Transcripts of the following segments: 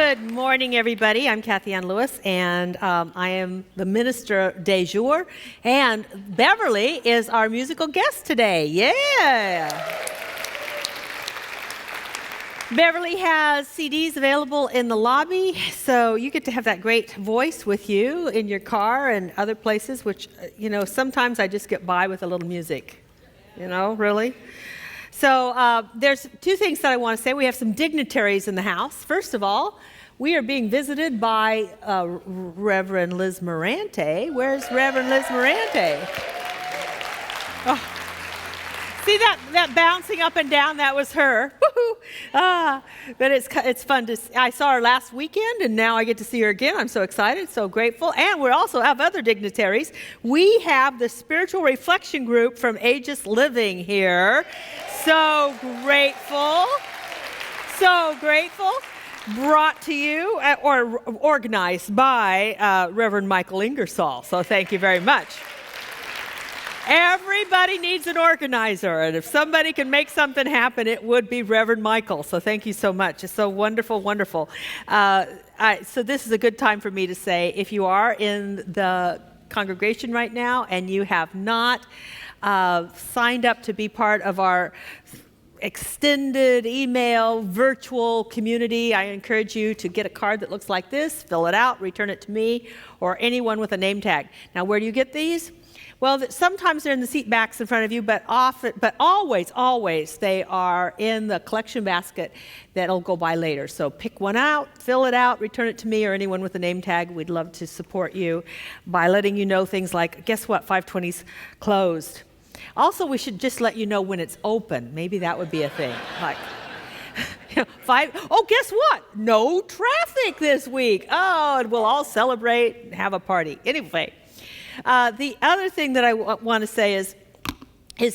Good morning, everybody. I'm Kathianne Lewis, and I am the minister de jour. And Beverly is our musical guest today. Yeah! Beverly has CDs available in the lobby, so you get to have that great voice with you in your car and other places, which, sometimes I just get by with a little music. Really. So there's two things that I want to say. We have some dignitaries in the house. First of all, we are being visited by Reverend Liz Morante. Where's Reverend Liz Morante? Oh. See that bouncing up and down? That was her. But it's fun to see. I saw her last weekend, and now I get to see her again. I'm so excited, so grateful. And we also have other dignitaries. We have the Spiritual Reflection Group from Aegis Living here. So grateful. So grateful. Brought to you, or organized by Reverend Michael Ingersoll. So thank you very much. Everybody needs an organizer, and if somebody can make something happen, it would be Reverend Michael. So thank you so much. It's so wonderful, wonderful. So this is a good time for me to say, if you are in the congregation right now and you have not signed up to be part of our extended email virtual community, I encourage you to get a card that looks like this, fill it out, return it to me or anyone with a name tag. Now, where do you get these? Well, sometimes they're in the seat backs in front of you, but always they are in the collection basket that'll go by later. So pick one out, fill it out, return it to me or anyone with a name tag. We'd love to support you by letting you know things like, guess what, 520's closed. Also, we should just let you know when it's open. Maybe that would be a thing. Like, guess what? No traffic this week. Oh, and we'll all celebrate and have a party. Anyway. The other thing that I want to say is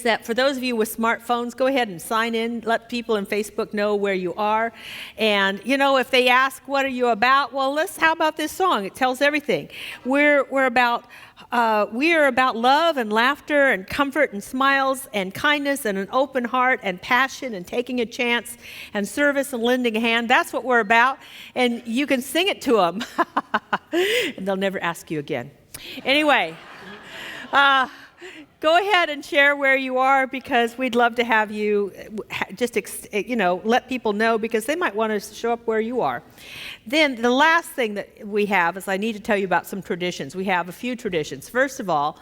that for those of you with smartphones, go ahead and sign in. Let people in Facebook know where you are. And, if they ask, what are you about? Well, how about this song? It tells everything. We are about love and laughter and comfort and smiles and kindness and an open heart and passion and taking a chance and service and lending a hand. That's what we're about. And you can sing it to them. And they'll never ask you again. Anyway, go ahead and share where you are because we'd love to have you just, let people know because they might want to show up where you are. Then the last thing that we have is I need to tell you about some traditions. We have a few traditions. First of all,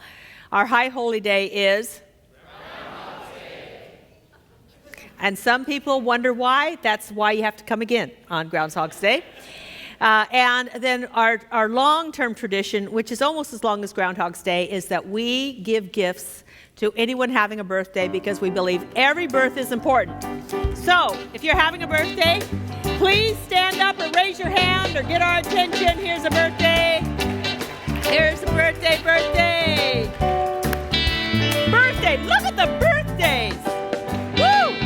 our High Holy Day is Groundhog's Day. And some people wonder why. That's why you have to come again on Groundhog's Day. And then our long-term tradition, which is almost as long as Groundhog's Day, is that we give gifts to anyone having a birthday because we believe every birth is important. So if you're having a birthday, please stand up or raise your hand or get our attention. Here's a birthday. Here's a birthday. Birthday. Look at the birthdays. Woo!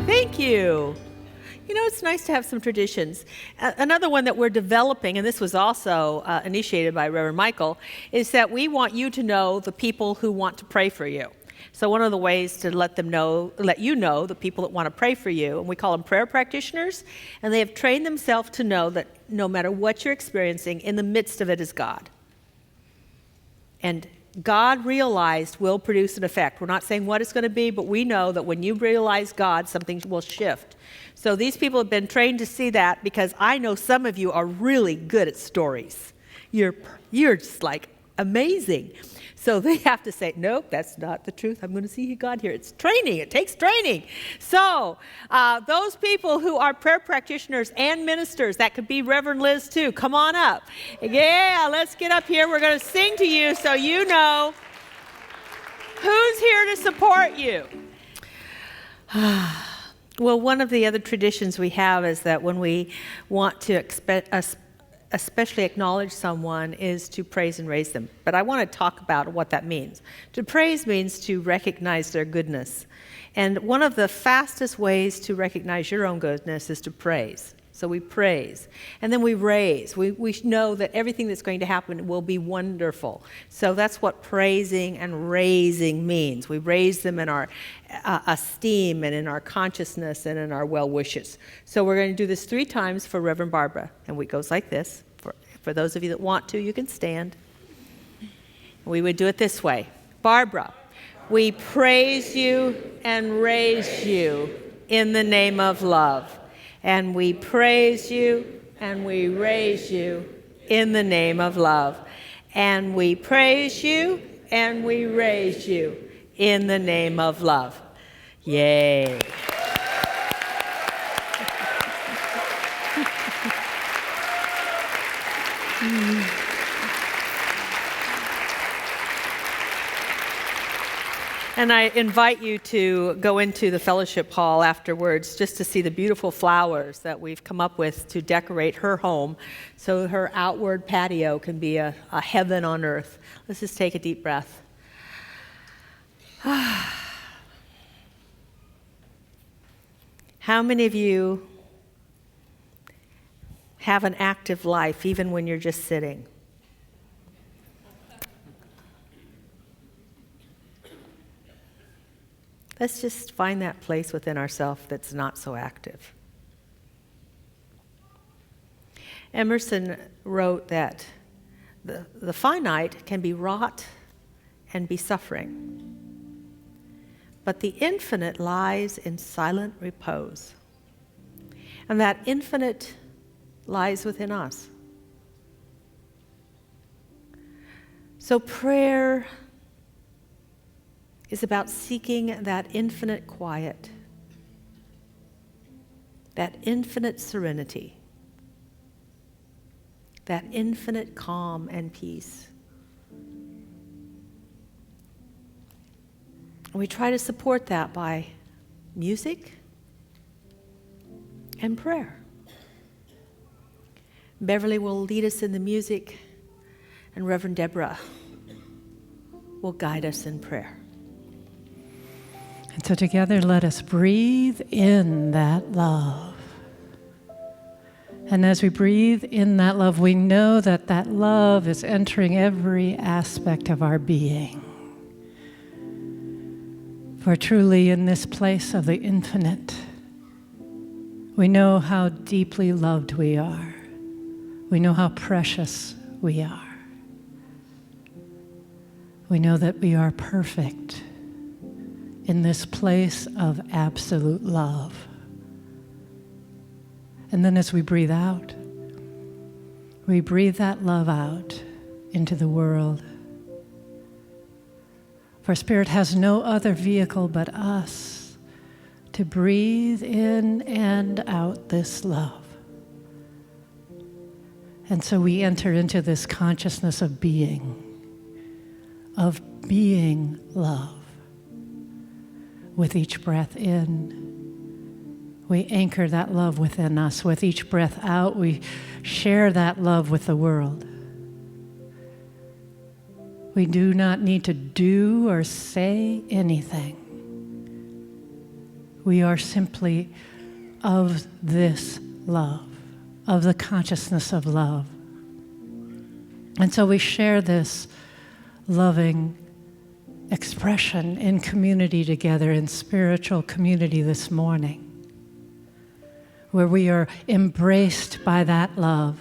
Thank you. It's nice to have some traditions. Another one that we're developing, and this was also initiated by Reverend Michael, is that we want you to know the people who want to pray for you. So one of the ways to let you know the people that want to pray for you, and we call them prayer practitioners, and they have trained themselves to know that no matter what you're experiencing, in the midst of it is God. And God realized will produce an effect. We're not saying what it's going to be, but we know that when you realize God, something will shift. So these people have been trained to see that because I know some of you are really good at stories. You're just like amazing. So they have to say, nope, that's not the truth. I'm going to see God here. It's training. It takes training. So those people who are prayer practitioners and ministers, that could be Reverend Liz too, come on up. Yeah, let's get up here. We're going to sing to you so you know who's here to support you. Well, one of the other traditions we have is that when we want to especially acknowledge someone is to praise and raise them. But I want to talk about what that means. To praise means to recognize their goodness. And one of the fastest ways to recognize your own goodness is to praise. So we praise. And then we raise. We know that everything that's going to happen will be wonderful. So that's what praising and raising means. We raise them in our esteem and in our consciousness and in our well wishes. So we're going to do this 3 times for Reverend Barbara. And it goes like this. For those of you that want to, you can stand. We would do it this way. Barbara, we praise you and raise you in the name of love. And we praise you and we raise you in the name of love. And we praise you and we raise you in the name of love. Yay. And I invite you to go into the fellowship hall afterwards just to see the beautiful flowers that we've come up with to decorate her home so her outward patio can be a heaven on earth. Let's just take a deep breath. How many of you have an active life even when you're just sitting? Let's just find that place within ourselves that's not so active. Emerson wrote that the finite can be wrought and be suffering, but the infinite lies in silent repose. And that infinite lies within us. So prayer is about seeking that infinite quiet, that infinite serenity, that infinite calm and peace. And we try to support that by music and prayer. Beverly will lead us in the music, and Reverend Deborah will guide us in prayer. And so together, let us breathe in that love. And as we breathe in that love, we know that that love is entering every aspect of our being. For truly in this place of the infinite, we know how deeply loved we are. We know how precious we are. We know that we are perfect in this place of absolute love. And then as we breathe out, we breathe that love out into the world. For Spirit has no other vehicle but us to breathe in and out this love. And so we enter into this consciousness of being love. With each breath in, we anchor that love within us. With each breath out, we share that love with the world. We do not need to do or say anything. We are simply of this love, of the consciousness of love. And so we share this loving expression in community together, in spiritual community this morning, where we are embraced by that love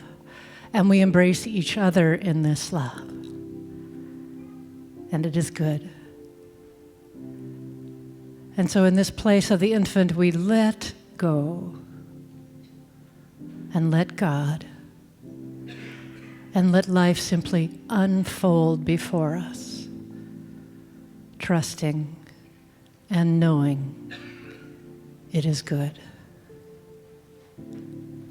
and we embrace each other in this love. And it is good. And so in this place of the infant, we let go and let God and let life simply unfold before us, trusting and knowing it is good.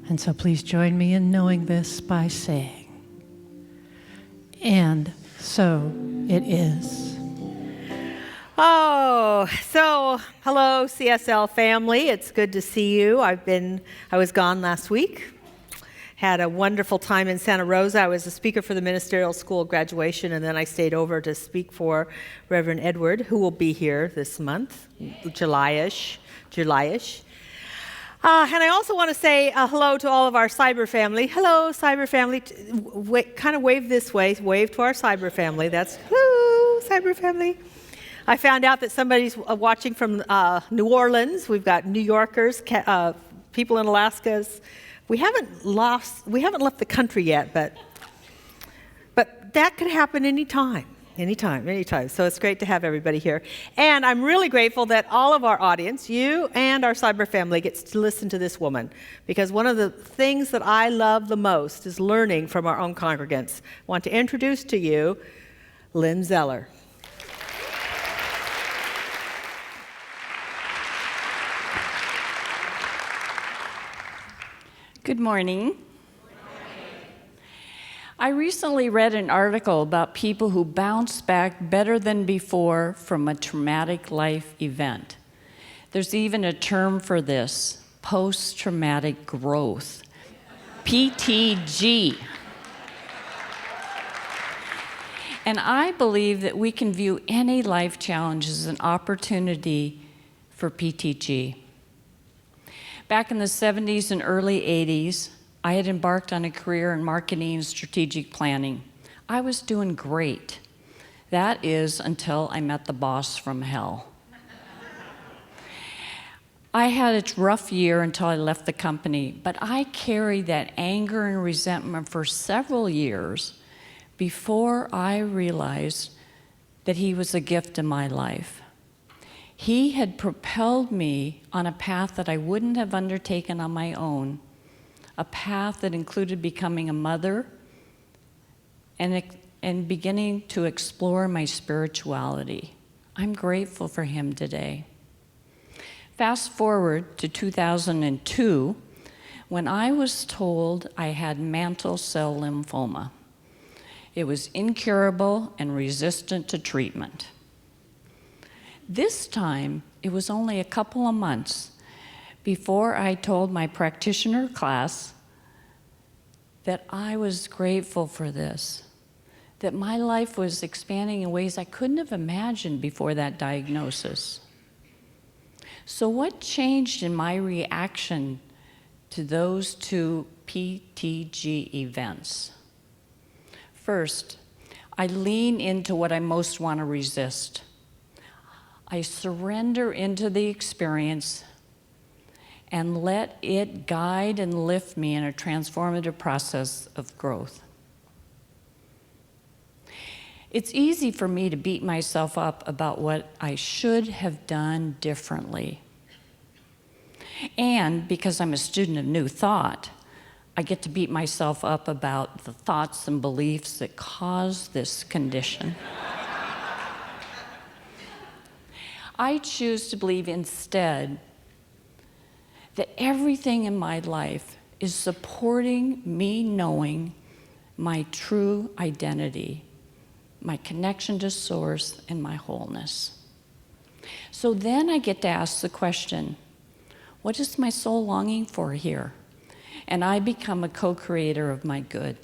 And so please join me in knowing this by saying, and so it is. Oh, so hello, CSL family. It's good to see you. I was gone last week. Had a wonderful time in Santa Rosa. I was a speaker for the ministerial school graduation, and then I stayed over to speak for Reverend Edward, who will be here this month, July-ish. And I also want to say hello to all of our cyber family. Hello, cyber family. Kind of wave this way. Wave to our cyber family. That's hello, cyber family. I found out that somebody's watching from New Orleans. We've got New Yorkers, people in Alaska. We haven't left the country yet, but that could happen anytime. Anytime. So it's great to have everybody here. And I'm really grateful that all of our audience, you and our cyber family, gets to listen to this woman. Because one of the things that I love the most is learning from our own congregants. I want to introduce to you Lynn Zeller. Good morning. I recently read an article about people who bounce back better than before from a traumatic life event. There's even a term for this, post-traumatic growth, PTG. And I believe that we can view any life challenge as an opportunity for PTG. Back in the 70s and early 80s, I had embarked on a career in marketing and strategic planning. I was doing great. That is until I met the boss from hell. I had a rough year until I left the company, but I carried that anger and resentment for several years before I realized that he was a gift in my life. He had propelled me on a path that I wouldn't have undertaken on my own, a path that included becoming a mother and beginning to explore my spirituality. I'm grateful for him today. Fast forward to 2002, when I was told I had mantle cell lymphoma. It was incurable and resistant to treatment. This time, it was only a couple of months before I told my practitioner class that I was grateful for this, that my life was expanding in ways I couldn't have imagined before that diagnosis. So what changed in my reaction to those two PTG events? First, I lean into what I most want to resist. I surrender into the experience and let it guide and lift me in a transformative process of growth. It's easy for me to beat myself up about what I should have done differently. And because I'm a student of new thought, I get to beat myself up about the thoughts and beliefs that cause this condition. I choose to believe instead that everything in my life is supporting me knowing my true identity, my connection to Source, and my wholeness. So then I get to ask the question, what is my soul longing for here? And I become a co-creator of my good.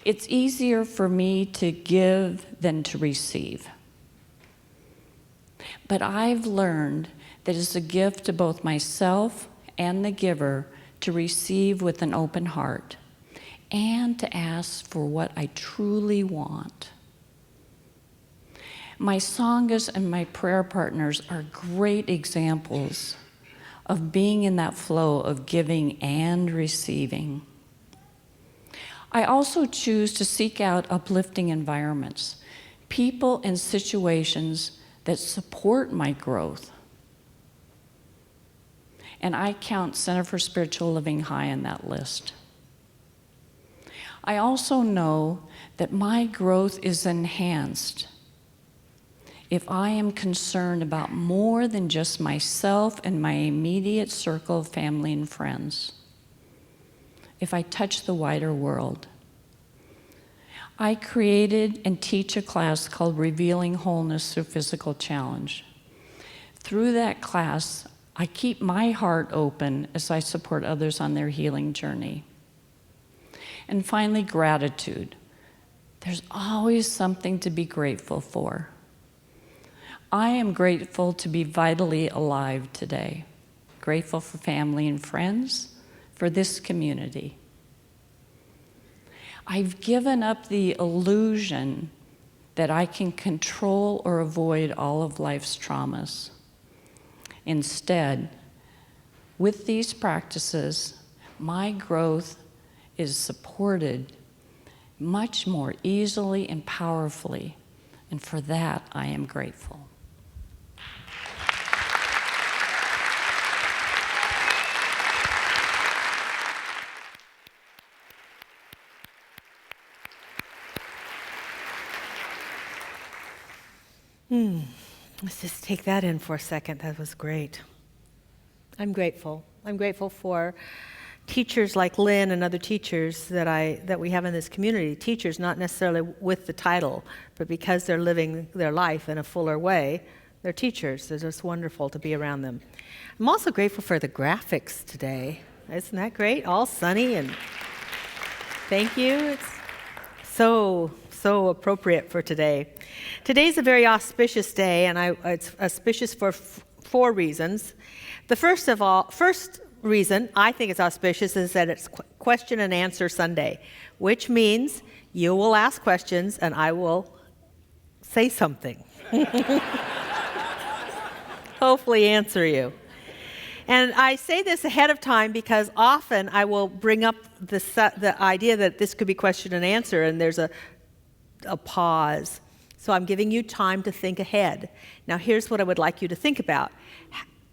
It's easier for me to give than to receive. But I've learned that it's a gift to both myself and the giver to receive with an open heart and to ask for what I truly want. My sanghas and my prayer partners are great examples of being in that flow of giving and receiving. I also choose to seek out uplifting environments, people and situations that support my growth. And I count Center for Spiritual Living high on that list. I also know that my growth is enhanced if I am concerned about more than just myself and my immediate circle of family and friends. If I touch the wider world. I created and teach a class called Revealing Wholeness Through Physical Challenge. Through that class, I keep my heart open as I support others on their healing journey. And finally, gratitude. There's always something to be grateful for. I am grateful to be vitally alive today. Grateful for family and friends, for this community. I've given up the illusion that I can control or avoid all of life's traumas. Instead, with these practices, my growth is supported much more easily and powerfully, and for that I am grateful. Let's just take that in for a second. That was great. I'm grateful. I'm grateful for teachers like Lynn and other teachers that we have in this community. Teachers not necessarily with the title, but because they're living their life in a fuller way, they're teachers. It's just wonderful to be around them. I'm also grateful for the graphics today. Isn't that great? All sunny, and thank you. It's so appropriate for today. Today's a very auspicious day, and it's auspicious for four reasons. The first reason I think it's auspicious is that it's question and answer Sunday, which means you will ask questions and I will say something. Hopefully answer you. And I say this ahead of time because often I will bring up the idea that this could be question and answer, and there's a pause. So I'm giving you time to think ahead. Now here's what I would like you to think about.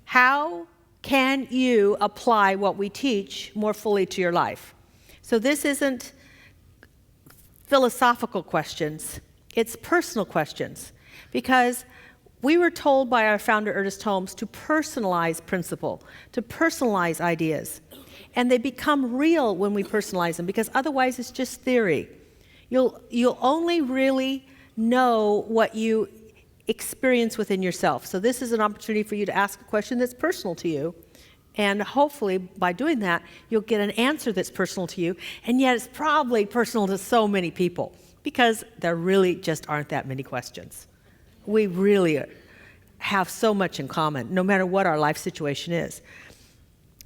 How can you apply what we teach more fully to your life? So this isn't philosophical questions. It's personal questions. Because we were told by our founder, Ernest Holmes, to personalize principle, to personalize ideas. And they become real when we personalize them, because otherwise it's just theory. You'll only really know what you experience within yourself. So this is an opportunity for you to ask a question that's personal to you. And hopefully by doing that, you'll get an answer that's personal to you. And yet it's probably personal to so many people, because there really just aren't that many questions. We really have so much in common, no matter what our life situation is.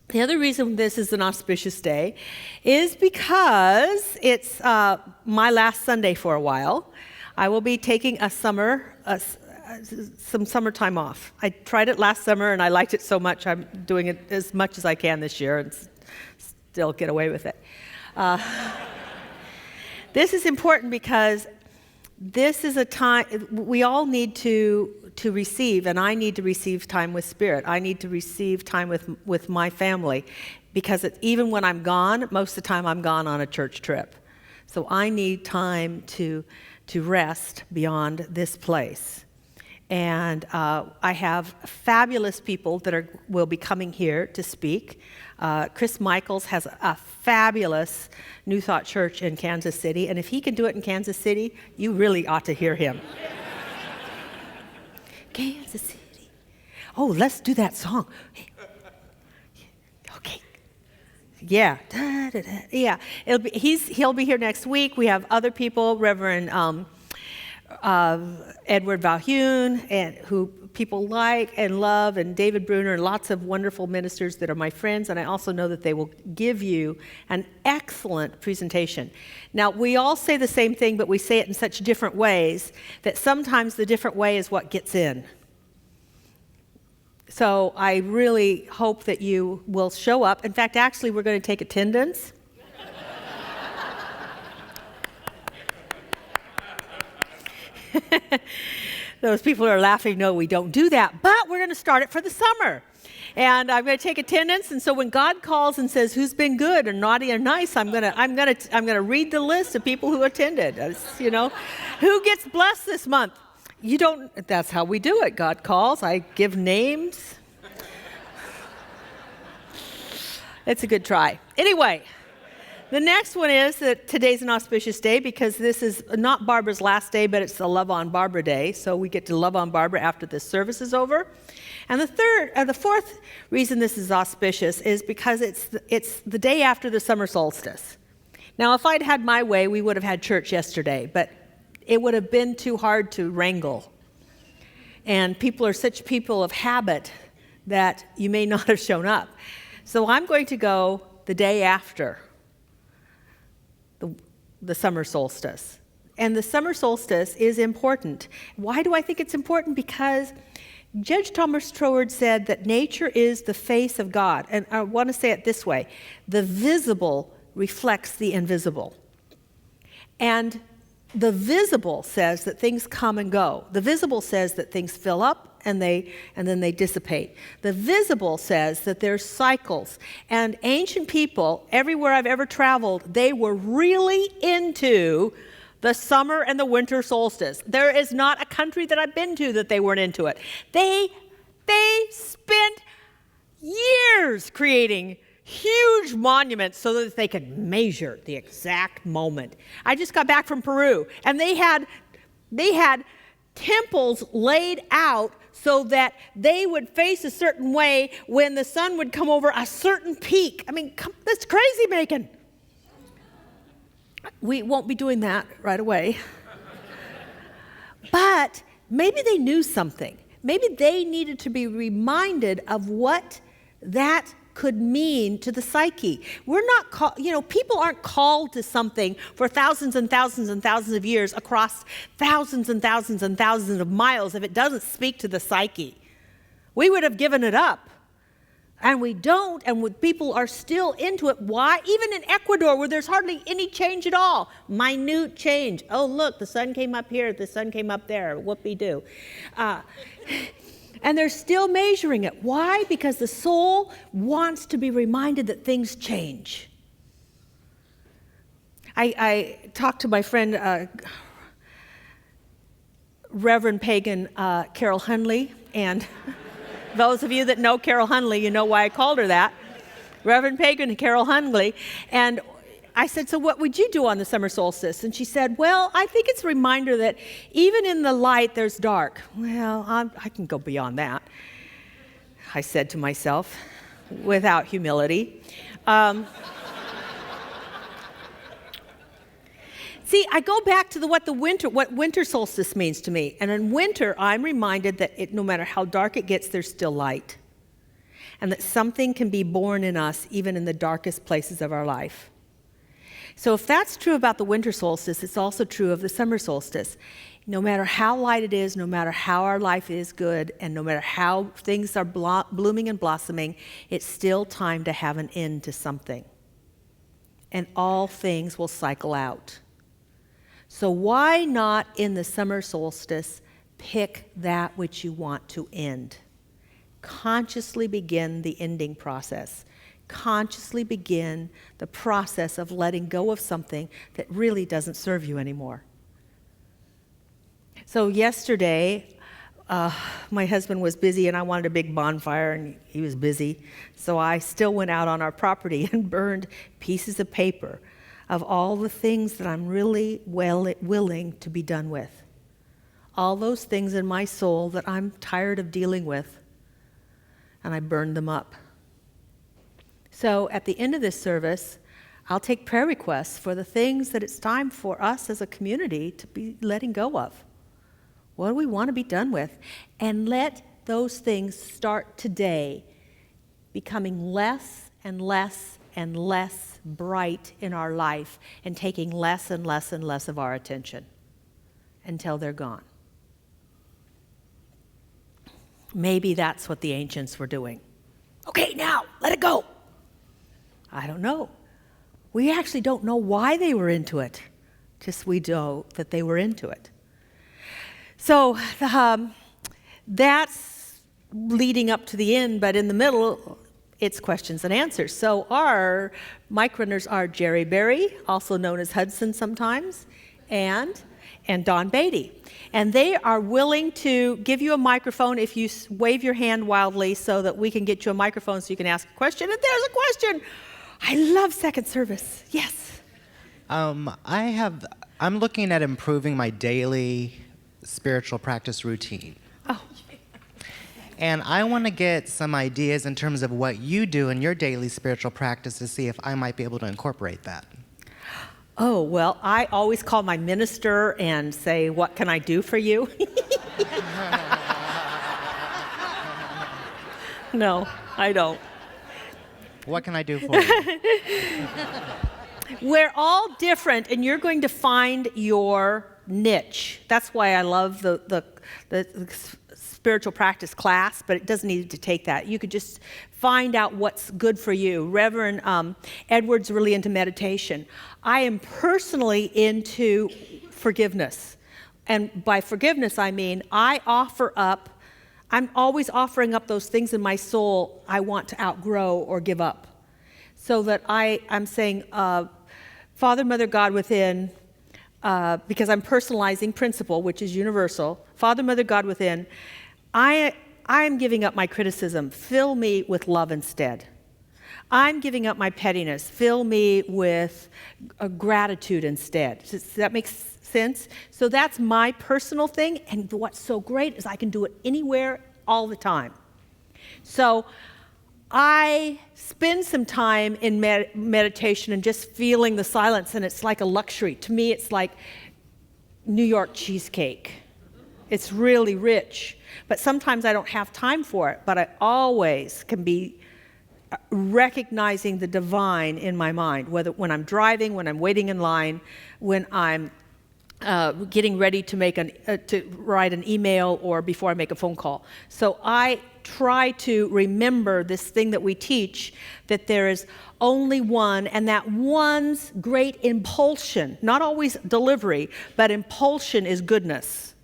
The other reason this is an auspicious day is because it's my last Sunday for a while. I will be taking some summertime off. I tried it last summer and I liked it so much, I'm doing it as much as I can this year and still get away with it. This is important because this is a time we all need to receive, and I need to receive time with Spirit. I need to receive time with my family, because even when I'm gone, most of the time I'm gone on a church trip. So I need time to rest beyond this place. And I have fabulous people that will be coming here to speak. Chris Michaels has a fabulous New Thought church in Kansas City, and if he can do it in Kansas City, you really ought to hear him. Kansas City. Oh, let's do that song. Okay. Yeah. Da, da, da. Yeah. He'll be here next week. We have other people, Reverend Edward Valhune, and who people like and love, and David Bruner, and lots of wonderful ministers that are my friends, and I also know that they will give you an excellent presentation. Now, we all say the same thing, but we say it in such different ways that sometimes the different way is what gets in. So I really hope that you will show up. In fact, actually, we're going to take attendance. Those people who are laughing, no, we don't do that. But we're going to start it for the summer. And I'm going to take attendance. And so when God calls and says who's been good or naughty or nice, I'm going to read the list of people who attended. Who gets blessed this month? You don't. That's how we do it. God calls. I give names. It's a good try. Anyway. The next one is that today's an auspicious day because this is not Barbara's last day, but it's the Love on Barbara Day. So we get to love on Barbara after this service is over. And the fourth reason this is auspicious is because it's the day after the summer solstice. Now, if I'd had my way, we would have had church yesterday, but it would have been too hard to wrangle. And people are such people of habit that you may not have shown up. So I'm going to go the day after the summer solstice. And the summer solstice is important. Why do I think it's important? Because Judge Thomas Troward said that nature is the face of God. And I want to say it this way: the visible reflects the invisible. And the visible says that things come and go. The visible says that things fill up and then they dissipate. The visible says that there's cycles. And ancient people, everywhere I've ever traveled, they were really into the summer and the winter solstice. There is not a country that I've been to that they weren't into it. They spent years creating huge monuments so that they could measure the exact moment. I just got back from Peru, and they had temples laid out so that they would face a certain way when the sun would come over a certain peak. I mean, that's crazy making. We won't be doing that right away. But maybe they knew something. Maybe they needed to be reminded of what that could mean to the psyche. We're not people aren't called to something for thousands and thousands and thousands of years across thousands and thousands and thousands of miles if it doesn't speak to the psyche. We would have given it up. And we don't, and people are still into it. Why? Even in Ecuador, where there's hardly any change at all. Minute change. Oh, look, the sun came up here, the sun came up there. Whoop-de-doo. And they're still measuring it. Why? Because the soul wants to be reminded that things change. I talked to my friend, Reverend Pagan Carol Hunley, and those of you that know Carol Hunley, you know why I called her that. Reverend Pagan and Carol Hunley. And I said, so what would you do on the summer solstice? And she said, well, I think it's a reminder that even in the light, there's dark. Well, I can go beyond that, I said to myself, without humility. See, I go back to what winter solstice means to me. And in winter, I'm reminded that no matter how dark it gets, there's still light. And that something can be born in us even in the darkest places of our life. So if that's true about the winter solstice, it's also true of the summer solstice. No matter how light it is, no matter how our life is good, and no matter how things are blooming and blossoming, it's still time to have an end to something. And all things will cycle out. So why not in the summer solstice pick that which you want to end? Consciously begin the ending process. Consciously begin the process of letting go of something that really doesn't serve you anymore. So yesterday, my husband was busy and I wanted a big bonfire and he was busy. So I still went out on our property and burned pieces of paper of all the things that I'm really willing to be done with. All those things in my soul that I'm tired of dealing with. And I burned them up. So at the end of this service, I'll take prayer requests for the things that it's time for us as a community to be letting go of. What do we want to be done with? And let those things start today becoming less and less and less bright in our life and taking less and less and less of our attention until they're gone. Maybe that's what the ancients were doing. Okay, now, let it go. I don't know. We actually don't know why they were into it. Just we know that they were into it. So that's leading up to the end, but in the middle, it's questions and answers. So our mic runners are Jerry Berry, also known as Hudson sometimes, and Don Beatty. And they are willing to give you a microphone if you wave your hand wildly so that we can get you a microphone so you can ask a question. And there's a question. I love second service. Yes. I'm looking at improving my daily spiritual practice routine. Oh. And I want to get some ideas in terms of what you do in your daily spiritual practice to see if I might be able to incorporate that. Oh, well, I always call my minister and say, what can I do for you? No, I don't. What can I do for you? We're all different, and you're going to find your niche. That's why I love the spiritual practice class, but it doesn't need to take that. You could just find out what's good for you. Reverend Edward's really into meditation. I am personally into forgiveness. And by forgiveness, I mean I'm always offering up those things in my soul I want to outgrow or give up. So that I'm saying, Father, Mother, God within, because I'm personalizing principle, which is universal. Father, Mother, God within, I am giving up my criticism. Fill me with love instead. I'm giving up my pettiness. Fill me with gratitude instead. Does that make sense? So that's my personal thing, and what's so great is I can do it anywhere, all the time. So I spend some time in meditation and just feeling the silence, and it's like a luxury. To me, it's like New York cheesecake. It's really rich, but sometimes I don't have time for it, but I always can be recognizing the divine in my mind, whether when I'm driving, when I'm waiting in line, when I'm getting ready to write an email, or before I make a phone call. So I try to remember this thing that we teach, that there is only one, and that one's great impulsion, not always delivery, but impulsion is goodness.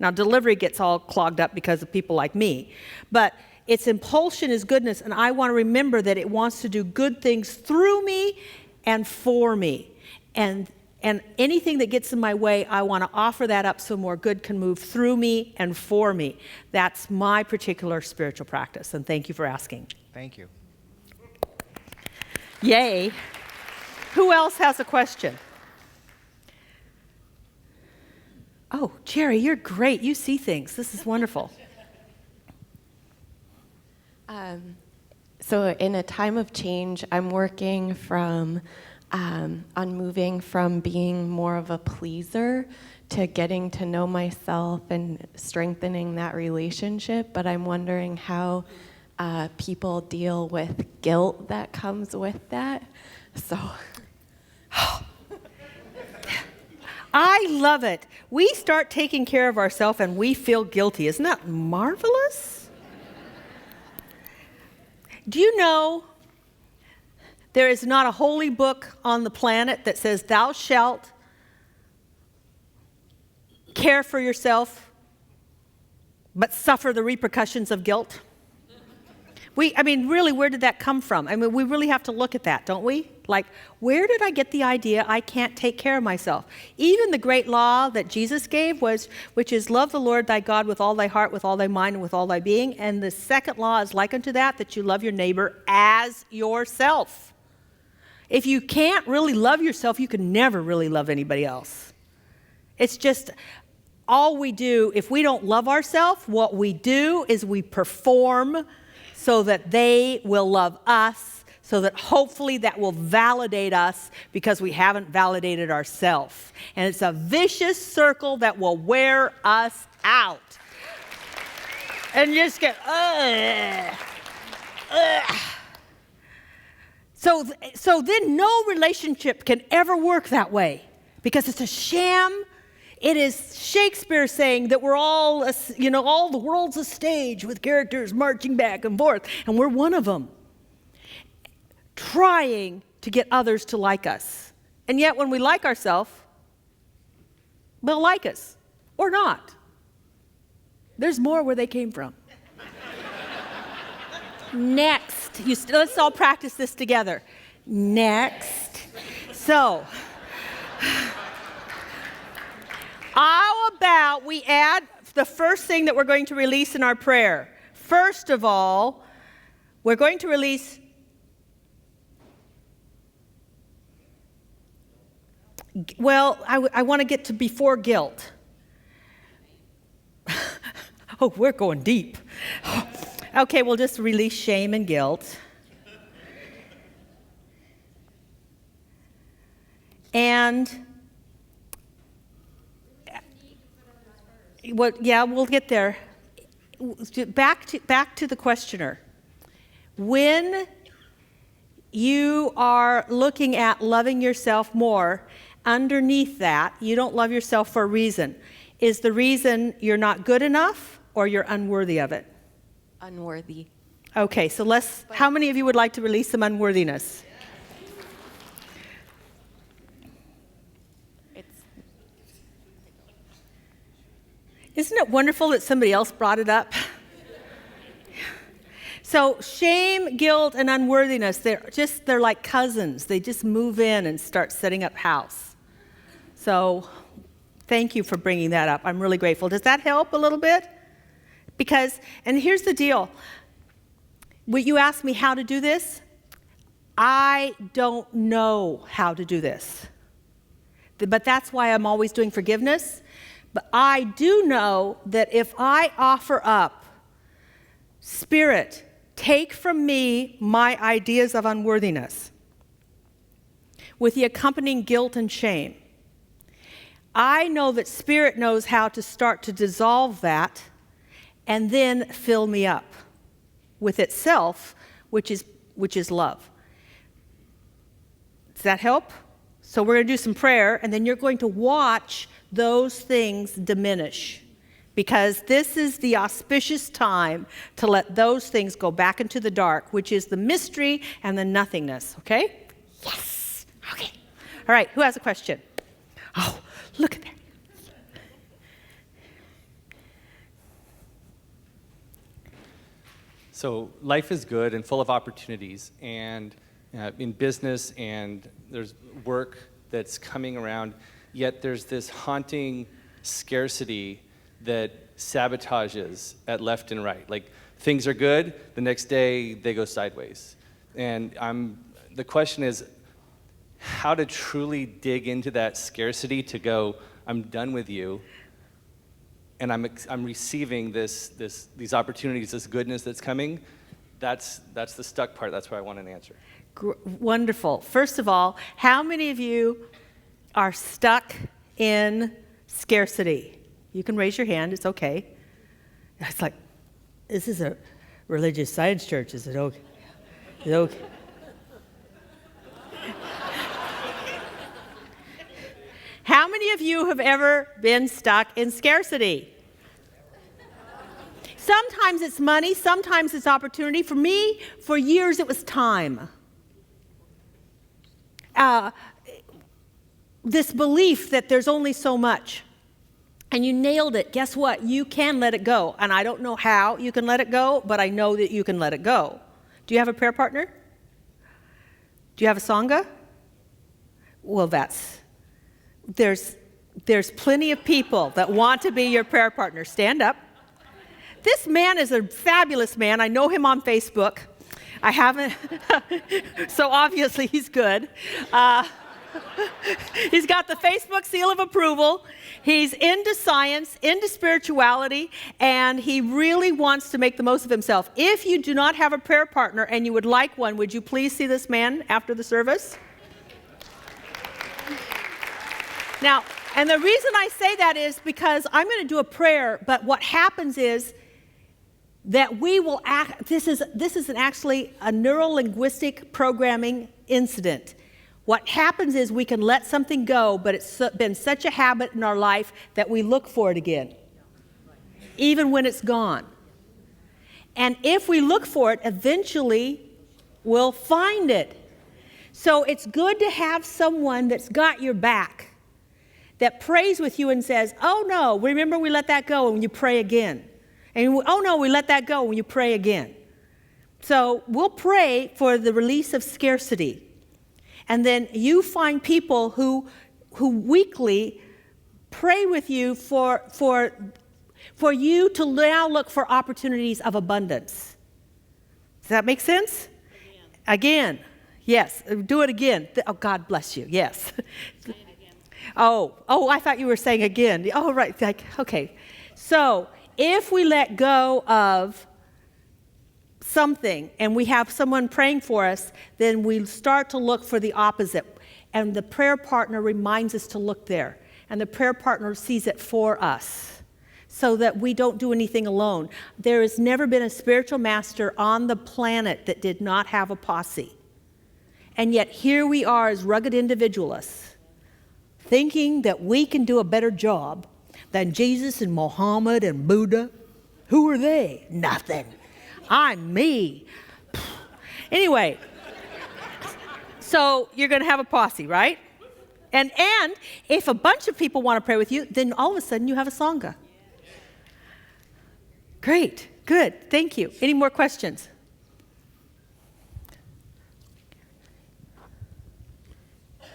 Now, delivery gets all clogged up because of people like me, but its impulsion is goodness, and I want to remember that it wants to do good things through me and for me. And anything that gets in my way, I want to offer that up so more good can move through me and for me. That's my particular spiritual practice, and thank you for asking. Thank you. Yay. Who else has a question? Oh, Jerry, you're great. You see things. This is wonderful. So in a time of change, I'm working on moving from being more of a pleaser to getting to know myself and strengthening that relationship. But I'm wondering how people deal with guilt that comes with that. So I love it. We start taking care of ourselves and we feel guilty. Isn't that marvelous? Do you know there is not a holy book on the planet that says thou shalt care for yourself but suffer the repercussions of guilt? Really, where did that come from? We really have to look at that, don't we? Like, where did I get the idea I can't take care of myself? Even the great law that Jesus gave which is love the Lord thy God with all thy heart, with all thy mind, and with all thy being. And the second law is like unto that you love your neighbor as yourself. If you can't really love yourself, you can never really love anybody else. It's just all we do. If we don't love ourselves, what we do is we perform so that they will love us, so that hopefully that will validate us because we haven't validated ourselves. And it's a vicious circle that will wear us out. And just get, So then no relationship can ever work that way because it's a sham. It is Shakespeare saying that we're all, all the world's a stage with characters marching back and forth, and we're one of them, trying to get others to like us. And yet when we like ourselves, they'll like us, or not. There's more where they came from. Next, let's all practice this together. Next. So, how about we add the first thing that we're going to release in our prayer? First of all, we're going to release I want to get to before guilt. Oh, we're going deep. Okay, we'll just release shame and guilt. And we'll get there. Back to the questioner. When you are looking at loving yourself more, underneath that, you don't love yourself for a reason. Is the reason you're not good enough or you're unworthy of it? Unworthy. Okay, so how many of you would like to release some unworthiness? Isn't it wonderful that somebody else brought it up? So shame, guilt, and unworthiness, they're like cousins. They just move in and start setting up house. So thank you for bringing that up. I'm really grateful. Does that help a little bit? And here's the deal. When you ask me how to do this, I don't know how to do this. But that's why I'm always doing forgiveness. But I do know that if I offer up, Spirit, take from me my ideas of unworthiness with the accompanying guilt and shame, I know that Spirit knows how to start to dissolve that and then fill me up with itself, which is love. Does that help? So we're going to do some prayer, and then you're going to watch those things diminish, because this is the auspicious time to let those things go back into the dark, which is the mystery and the nothingness, okay? Yes! Okay. All right, who has a question? Oh, look at that. So life is good and full of opportunities, and in business, and there's work that's coming around, yet there's this haunting scarcity that sabotages at left and right. Like, things are good, the next day they go sideways. And the question is how to truly dig into that scarcity to go, I'm done with you, and I'm receiving these opportunities, this goodness that's coming. That's the stuck part. That's where I want an answer. Wonderful. First of all, how many of you are stuck in scarcity? You can raise your hand. It's okay. It's like, this is a religious science church. Is it okay? Is it okay? How many of you have ever been stuck in scarcity? Sometimes it's money, sometimes it's opportunity. For me, for years it was time. This belief that there's only so much. And you nailed it. Guess what? You can let it go. And I don't know how you can let it go, but I know that you can let it go. Do you have a prayer partner? Do you have a Sangha? Well, there's plenty of people that want to be your prayer partner. Stand up. This man is a fabulous man. I know him on Facebook. I haven't, so obviously he's good. He's got the Facebook seal of approval. He's into science, into spirituality, and he really wants to make the most of himself. If you do not have a prayer partner and you would like one, would you please see this man after the service? Now, and the reason I say that is because I'm going to do a prayer, but what happens is that we will act, this is actually a neuro-linguistic programming incident. What happens is we can let something go, but it's been such a habit in our life that we look for it again, even when it's gone. And if we look for it, eventually we'll find it. So it's good to have someone that's got your back, that prays with you and says, oh no, remember we let that go, and you pray again. And oh no, we let that go when you pray again. So we'll pray for the release of scarcity. And then you find people who weekly pray with you for you to now look for opportunities of abundance. Does that make sense? Again. Yes. Do it again. Oh, God bless you. Yes. Oh, I thought you were saying again. Oh, right. Okay. So if we let go of something and we have someone praying for us, then we start to look for the opposite. And the prayer partner reminds us to look there. And the prayer partner sees it for us. so that we don't do anything alone. There has never been a spiritual master on the planet that did not have a posse. And yet here we are as rugged individualists, thinking that we can do a better job than Jesus and Muhammad and Buddha. Who are they? Nothing. I'm me. Anyway, so you're going to have a posse, right? And if a bunch of people want to pray with you, then all of a sudden you have a Sangha. Great, good, thank you. Any more questions?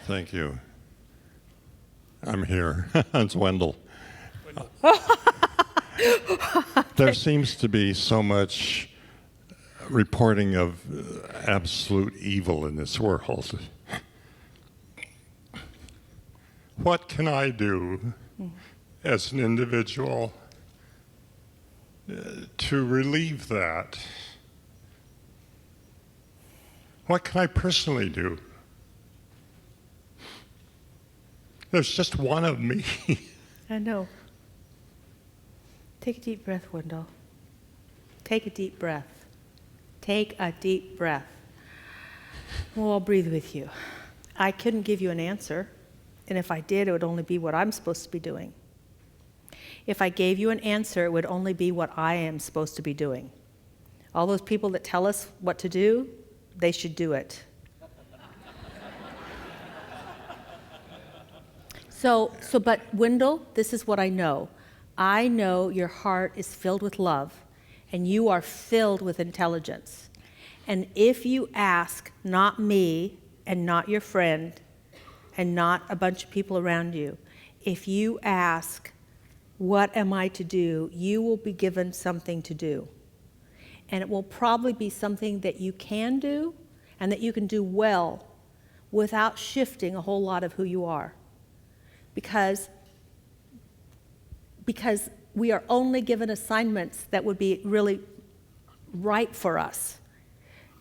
Thank you. I'm here. It's Wendell. There seems to be so much reporting of absolute evil in this world. What can I do as an individual to relieve that? What can I personally do? There's just one of me. I know. Take a deep breath, Wendell. Take a deep breath. Take a deep breath. Well, I'll breathe with you. I couldn't give you an answer, and if I did, it would only be what I'm supposed to be doing. If I gave you an answer, it would only be what I am supposed to be doing. All those people that tell us what to do, they should do it. But Wendell, this is what I know. I know your heart is filled with love, and you are filled with intelligence. And if you ask not me and not your friend and not a bunch of people around you, if you ask, what am I to do, you will be given something to do. And it will probably be something that you can do and that you can do well without shifting a whole lot of who you are. Because we are only given assignments that would be really right for us.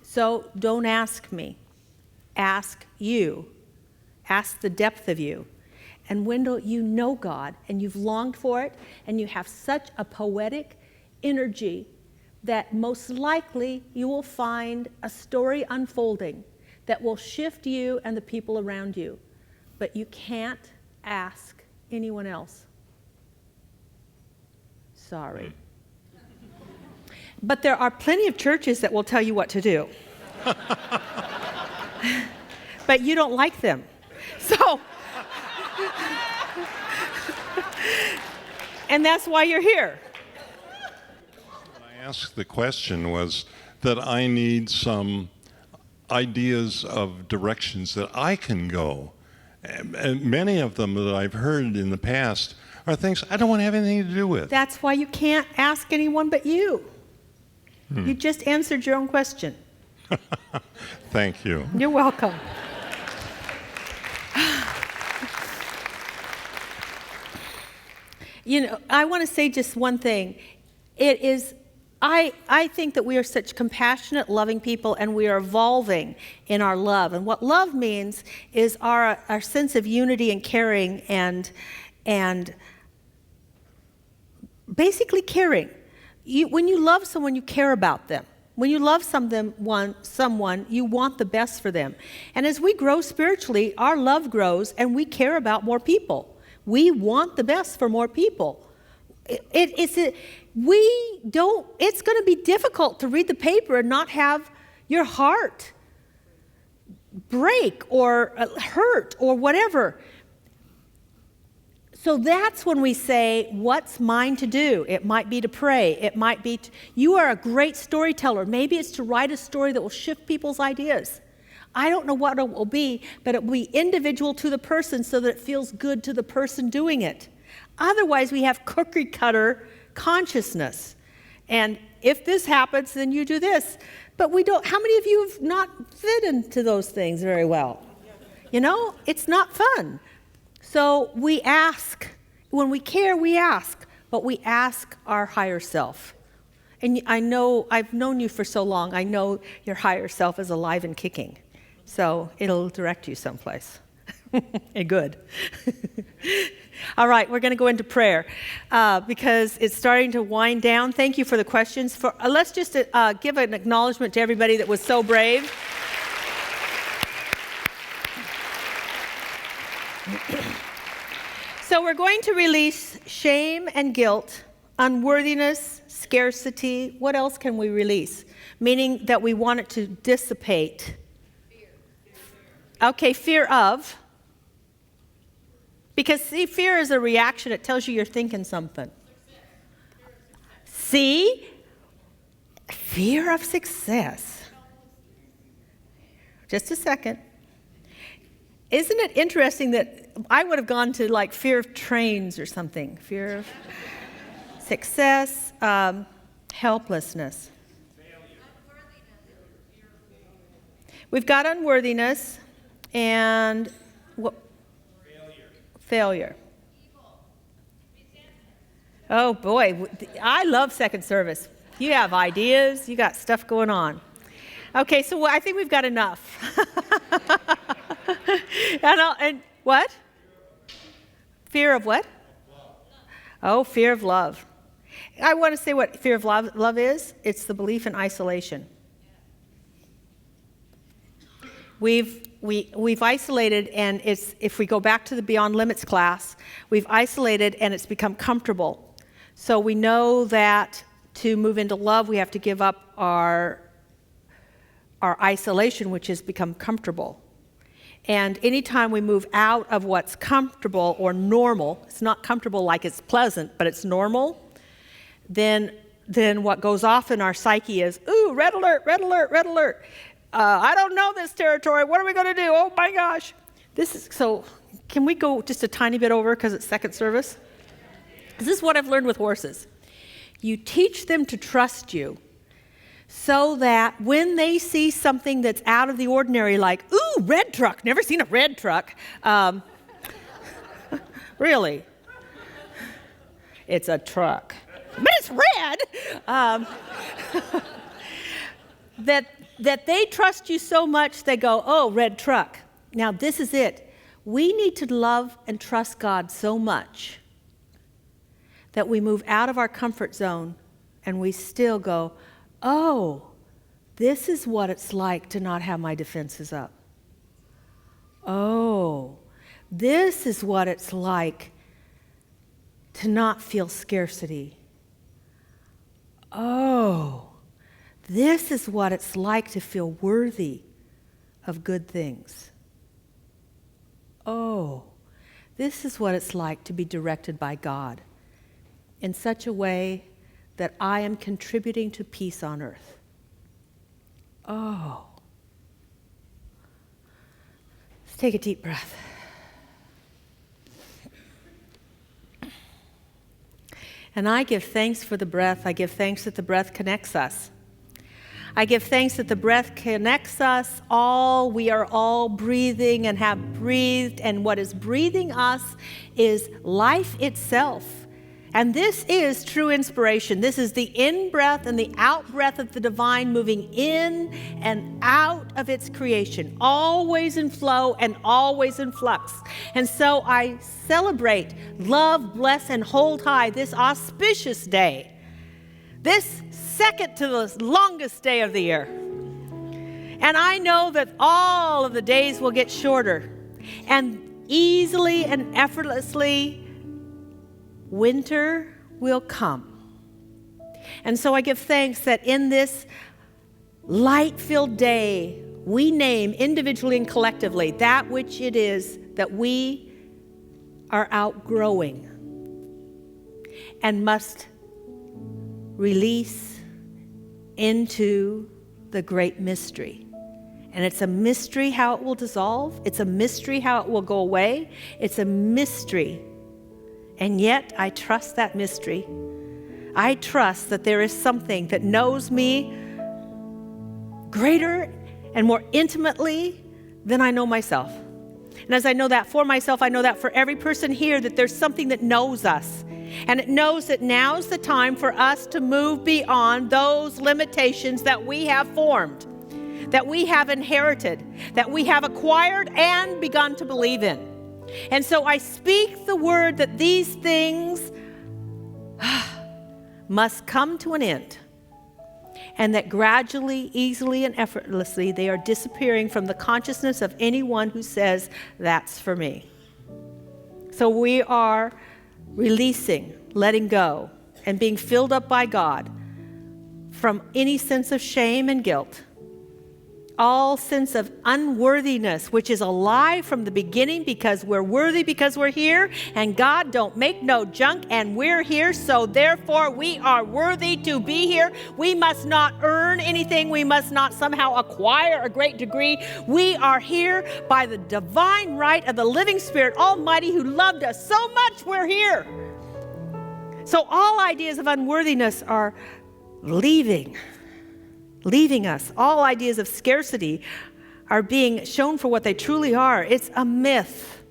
So don't ask me. Ask you. Ask the depth of you. And Wendell, you know God, and you've longed for it, and you have such a poetic energy that most likely you will find a story unfolding that will shift you and the people around you. But you can't ask anyone else. Sorry. But there are plenty of churches that will tell you what to do. But you don't like them. So, and that's why you're here. I asked the question was that I need some ideas of directions that I can go. And many of them that I've heard in the past are things I don't want to have anything to do with. That's why you can't ask anyone but you. You just answered your own question. Thank you. You're welcome. You know, I want to say just one thing. It is, I think that we are such compassionate, loving people, and we are evolving in our love. And what love means is our sense of unity and caring and basically caring. When you love someone, you care about them. When you love someone, you want the best for them. And as we grow spiritually, our love grows and we care about more people. We want the best for more people. It's going to be difficult to read the paper and not have your heart break or hurt or whatever. So that's when we say, what's mine to do? It might be to pray. It might be, you are a great storyteller. Maybe it's to write a story that will shift people's ideas. I don't know what it will be, but it will be individual to the person so that it feels good to the person doing it. Otherwise, we have cookie cutter consciousness. And if this happens, then you do this. But we don't, how many of you have not fit into those things very well? You know, it's not fun. So we ask, when we care, we ask, but we ask our higher self. And I know, I've known you for so long, I know your higher self is alive and kicking. So it'll direct you someplace. And good. All right, we're going to go into prayer because it's starting to wind down. Thank you for the questions. Let's just give an acknowledgement to everybody that was so brave. So we're going to release shame and guilt, unworthiness, scarcity. What else can we release? Meaning that we want it to dissipate. Fear. Okay, fear of. Because, see, fear is a reaction. It tells you you're thinking something. See? Fear of success. Just a second. Isn't it interesting that I would have gone to like fear of trains or something? Fear of success, helplessness. We've got unworthiness and what? Failure. Oh boy, I love second service. You have ideas, you got stuff going on. Okay, so I think we've got enough. And what? Fear of what? Oh, fear of love. I want to say what fear of love is. It's the belief in isolation. We've isolated, and it's, if we go back to the Beyond Limits class, we've isolated and it's become comfortable. So we know that to move into love, we have to give up our isolation, which has become comfortable. And anytime we move out of what's comfortable or normal, it's not comfortable like it's pleasant, but it's normal, then what goes off in our psyche is, ooh, red alert, red alert, red alert. I don't know this territory. What are we going to do? Oh my gosh. So can we go just a tiny bit over because it's second service? This is what I've learned with horses. You teach them to trust you so that when they see something that's out of the ordinary, like, ooh, red truck, never seen a red truck. Really? It's a truck. But it's red. That they trust you so much, they go, oh, red truck. Now, this is it. We need to love and trust God so much that we move out of our comfort zone and we still go, oh, this is what it's like to not have my defenses up. Oh, this is what it's like to not feel scarcity. Oh, this is what it's like to feel worthy of good things. Oh, this is what it's like to be directed by God in such a way that I am contributing to peace on earth. Oh. Let's take a deep breath. And I give thanks for the breath. I give thanks that the breath connects us. I give thanks that the breath connects us all. We are all breathing and have breathed. And what is breathing us is life itself. And this is true inspiration. This is the in-breath and the out-breath of the divine moving in and out of its creation, always in flow and always in flux. And so I celebrate, love, bless, and hold high this auspicious day, this second to the longest day of the year. And I know that all of the days will get shorter, and easily and effortlessly winter will come. And so I give thanks that in this light-filled day, we name individually and collectively that which it is that we are outgrowing and must release into the great mystery. And it's a mystery how it will dissolve. It's a mystery how it will go away. It's a mystery. And yet, I trust that mystery. I trust that there is something that knows me greater and more intimately than I know myself. And as I know that for myself, I know that for every person here, that there's something that knows us. And it knows that now's the time for us to move beyond those limitations that we have formed, that we have inherited, that we have acquired and begun to believe in. And so I speak the word that these things must come to an end, and that gradually, easily, and effortlessly they are disappearing from the consciousness of anyone who says, that's for me. So we are releasing, letting go, and being filled up by God from any sense of shame and guilt, all sense of unworthiness, which is a lie from the beginning, because we're worthy because we're here, and God don't make no junk, and we're here, so therefore we are worthy to be here. We must not earn anything. We must not somehow acquire a great degree. We are here by the divine right of the living Spirit Almighty who loved us so much. We're here. So all ideas of unworthiness are leaving us. All ideas of scarcity are being shown for what they truly are. It's a myth.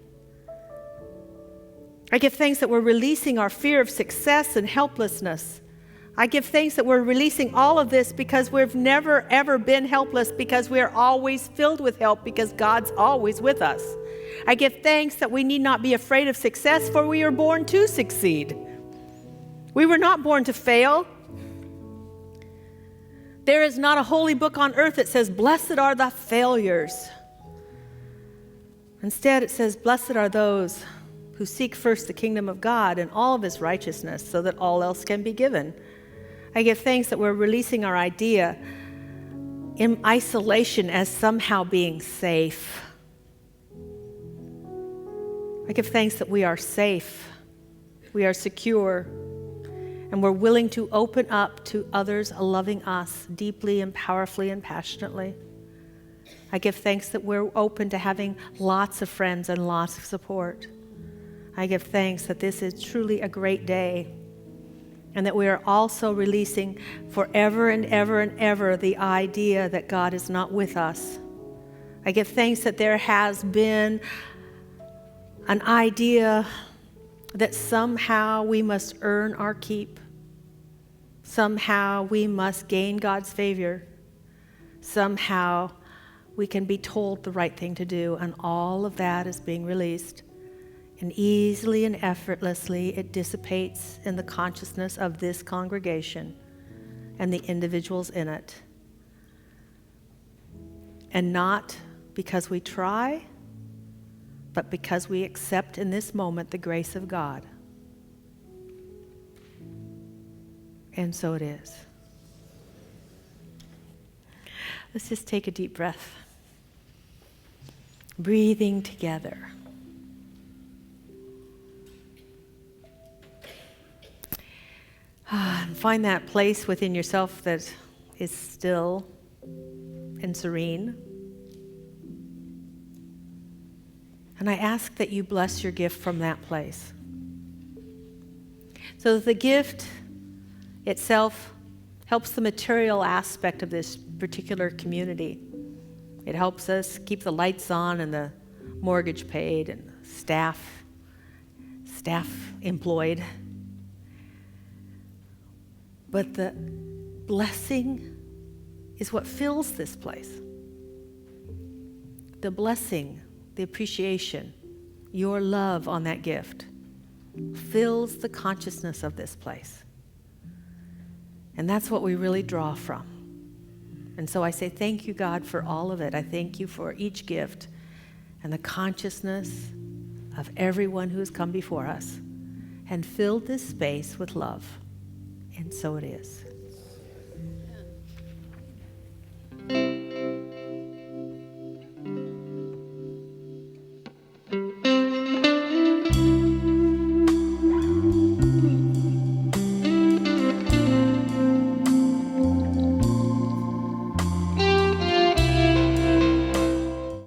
I give thanks that we're releasing our fear of success and helplessness. I give thanks that we're releasing all of this because we've never, ever been helpless, because we're always filled with help, because God's always with us. I give thanks that we need not be afraid of success, for we are born to succeed. We were not born to fail. There is not a holy book on earth that says, blessed are the failures. Instead, it says, blessed are those who seek first the kingdom of God and all of his righteousness, so that all else can be given. I give thanks that we're releasing our idea in isolation as somehow being safe. I give thanks that we are safe, we are secure, and we're willing to open up to others loving us deeply and powerfully and passionately. I give thanks that we're open to having lots of friends and lots of support. I give thanks that this is truly a great day, and that we are also releasing forever and ever and ever the idea that God is not with us. I give thanks that there has been an idea that somehow we must earn our keep. Somehow we must gain God's favor. Somehow we can be told the right thing to do, and all of that is being released. And easily and effortlessly it dissipates in the consciousness of this congregation and the individuals in it. And not because we try, but because we accept in this moment the grace of God. And so it is. Let's just take a deep breath. Breathing together. And find that place within yourself that is still and serene. And I ask that you bless your gift from that place. So that the gift itself helps the material aspect of this particular community. It helps us keep the lights on and the mortgage paid and staff employed. But the blessing is what fills this place. The blessing, the appreciation, your love on that gift fills the consciousness of this place. And that's what we really draw from. And so I say thank you, God, for all of it. I thank you for each gift and the consciousness of everyone who has come before us and filled this space with love. And so it is.